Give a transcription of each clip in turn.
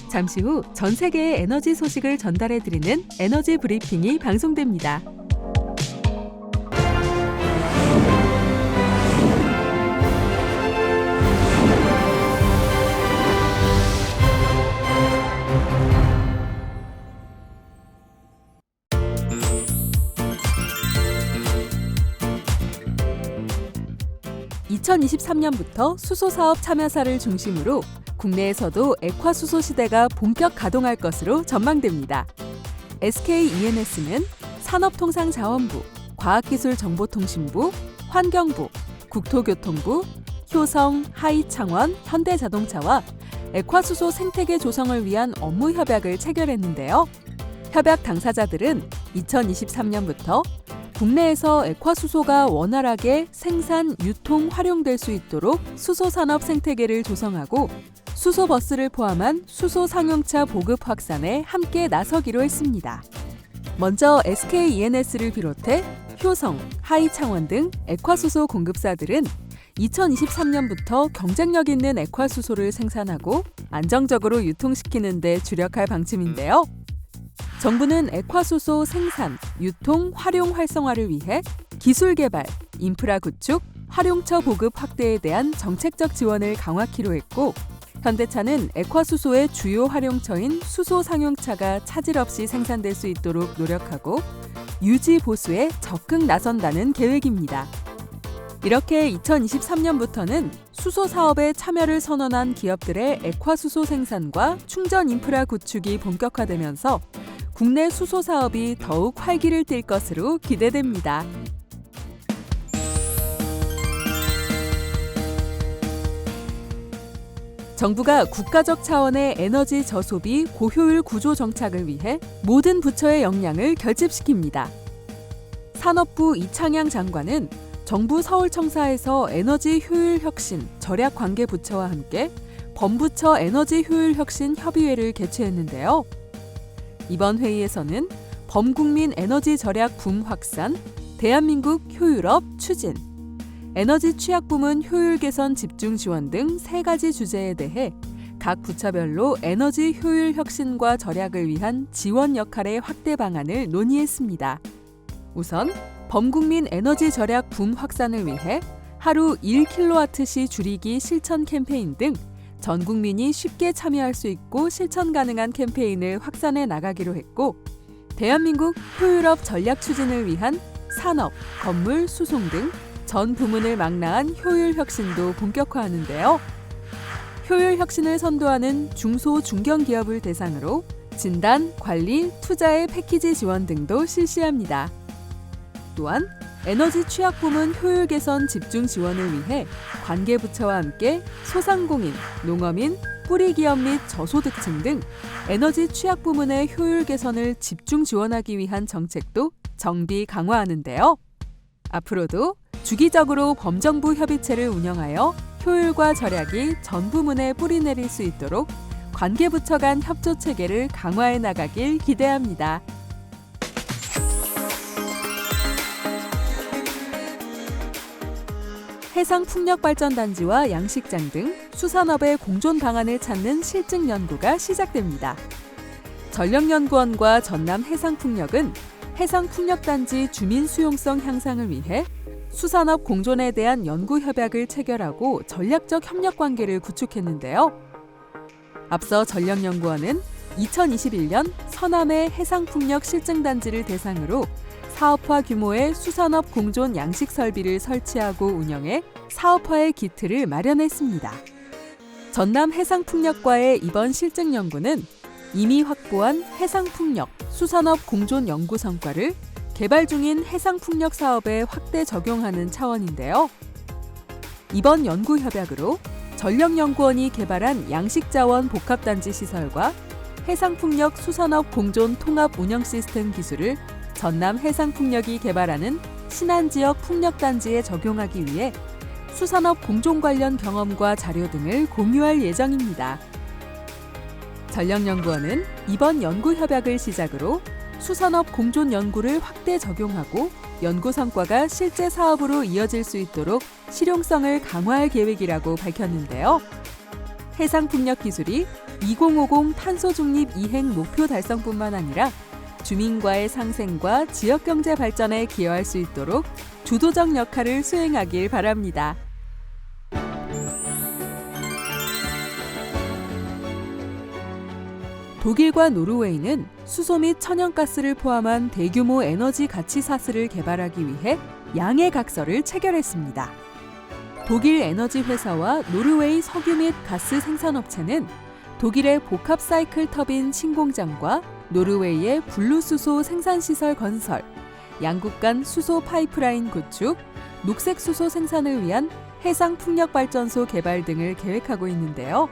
잠시 후 전 세계의 에너지 소식을 전달해드리는 에너지 브리핑이 방송됩니다. (2023년부터) 수소사업 참여사를 중심으로 국내에서도 액화수소 시대가 본격 가동할 것으로 전망됩니다. SK E&S는 산업통상자원부, 과학기술정보통신부, 환경부, 국토교통부, 효성, 하이창원, 현대자동차와 액화수소 생태계 조성을 위한 업무 협약을 체결했는데요. 협약 당사자들은 2023년부터 국내에서 액화수소가 원활하게 생산, 유통, 활용될 수 있도록 수소산업 생태계를 조성하고 수소버스를 포함한 수소상용차 보급 확산에 함께 나서기로 했습니다. 먼저 SK E&S를 비롯해 효성, 하이창원 등 액화수소 공급사들은 2023년부터 경쟁력 있는 액화수소를 생산하고 안정적으로 유통시키는 데 주력할 방침인데요. 정부는 액화수소 생산, 유통, 활용 활성화를 위해 기술 개발, 인프라 구축, 활용처 보급 확대에 대한 정책적 지원을 강화키로 했고, 현대차는 액화수소의 주요 활용처인 수소상용차가 차질 없이 생산될 수 있도록 노력하고 유지 보수에 적극 나선다는 계획입니다. 이렇게 2023년부터는 수소 사업에 참여를 선언한 기업들의 액화수소 생산과 충전 인프라 구축이 본격화되면서 국내 수소 사업이 더욱 활기를 띨 것으로 기대됩니다. 정부가 국가적 차원의 에너지 저소비 고효율 구조 정착을 위해 모든 부처의 역량을 결집시킵니다. 산업부 이창양 장관은 정부 서울청사에서 에너지 효율 혁신 절약 관계 부처와 함께 범부처 에너지 효율 혁신 협의회를 개최했는데요. 이번 회의에서는 범국민 에너지 절약 붐 확산, 대한민국 효율업 추진, 에너지 취약 부문 효율 개선 집중 지원 등 3가지 주제에 대해 각 부처별로 에너지 효율 혁신과 절약을 위한 지원 역할의 확대 방안을 논의했습니다. 우선 범국민 에너지 절약 붐 확산을 위해 하루 1kWh 줄이기 실천 캠페인 등 전 국민이 쉽게 참여할 수 있고 실천 가능한 캠페인을 확산해 나가기로 했고, 대한민국 효율업 전략 추진을 위한 산업, 건물, 수송 등 전 부문을 망라한 효율 혁신도 본격화하는데요. 효율 혁신을 선도하는 중소, 중견기업을 대상으로 진단, 관리, 투자의 패키지 지원 등도 실시합니다. 또한 에너지 취약 부문 효율 개선 집중 지원을 위해 관계부처와 함께 소상공인, 농어민, 뿌리기업 및 저소득층 등 에너지 취약 부문의 효율 개선을 집중 지원하기 위한 정책도 정비 강화하는데요. 앞으로도 주기적으로 범정부 협의체를 운영하여 효율과 절약이 전 부문에 뿌리내릴 수 있도록 관계부처 간 협조 체계를 강화해 나가길 기대합니다. 해상풍력발전단지와 양식장 등 수산업의 공존 방안을 찾는 실증 연구가 시작됩니다. 전력연구원과 전남해상풍력은 해상풍력단지 주민 수용성 향상을 위해 수산업 공존에 대한 연구 협약을 체결하고 전략적 협력 관계를 구축했는데요. 앞서 전력연구원은 2021년 서남의 해상풍력 실증단지를 대상으로 사업화 규모의 수산업 공존 양식 설비를 설치하고 운영해 사업화의 기틀을 마련했습니다. 전남 해상풍력과의 이번 실증 연구는 이미 확보한 해상풍력, 수산업 공존 연구 성과를 개발 중인 해상풍력 사업에 확대 적용하는 차원인데요. 이번 연구 협약으로 전력연구원이 개발한 양식자원 복합단지 시설과 해상풍력 수산업 공존 통합 운영 시스템 기술을 전남 해상풍력이 개발하는 신안지역 풍력단지에 적용하기 위해 수산업 공존 관련 경험과 자료 등을 공유할 예정입니다. 전력연구원은 이번 연구 협약을 시작으로 수산업 공존 연구를 확대 적용하고 연구 성과가 실제 사업으로 이어질 수 있도록 실용성을 강화할 계획이라고 밝혔는데요. 해상풍력 기술이 2050 탄소 중립 이행 목표 달성뿐만 아니라 주민과의 상생과 지역 경제 발전에 기여할 수 있도록 주도적 역할을 수행하길 바랍니다. 독일과 노르웨이는 수소 및 천연가스를 포함한 대규모 에너지 가치 사슬을 개발하기 위해 양해각서를 체결했습니다. 독일 에너지 회사와 노르웨이 석유 및 가스 생산업체는 독일의 복합 사이클 터빈 신공장과 노르웨이의 분루수소 생산시설 건설, 양국 간 수소 파이프라인 구축, 녹색 수소 생산을 위한 해상 풍력발전소 개발 등을 계획하고 있는데요.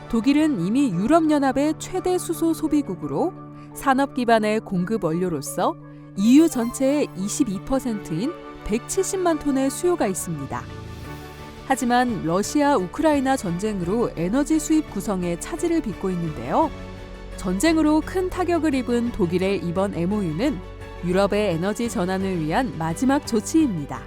독일은 이미 유럽연합의 최대 수소 소비국으로 산업 기반의 공급 원료로서 EU 전체의 22%인 170만 톤의 수요가 있습니다. 하지만 러시아 우크라이나 전쟁으로 에너지 수입 구성에 차질을 빚고 있는데요. 전쟁으로 큰 타격을 입은 독일의 이번 MOU는 유럽의 에너지 전환을 위한 마지막 조치입니다.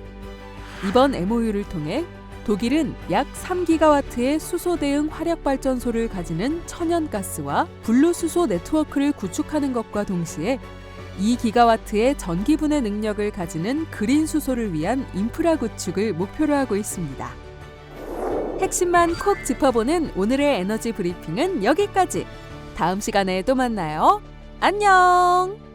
이번 MOU를 통해 독일은 약 3기가와트의 수소 대응 화력 발전소를 가지는 천연가스와 분루수소 네트워크를 구축하는 것과 동시에 2기가와트의 전기 분해 능력을 가지는 그린 수소를 위한 인프라 구축을 목표로 하고 있습니다. 핵심만 콕 짚어보는 오늘의 에너지 브리핑은 여기까지. 다음 시간에 또 만나요. 안녕!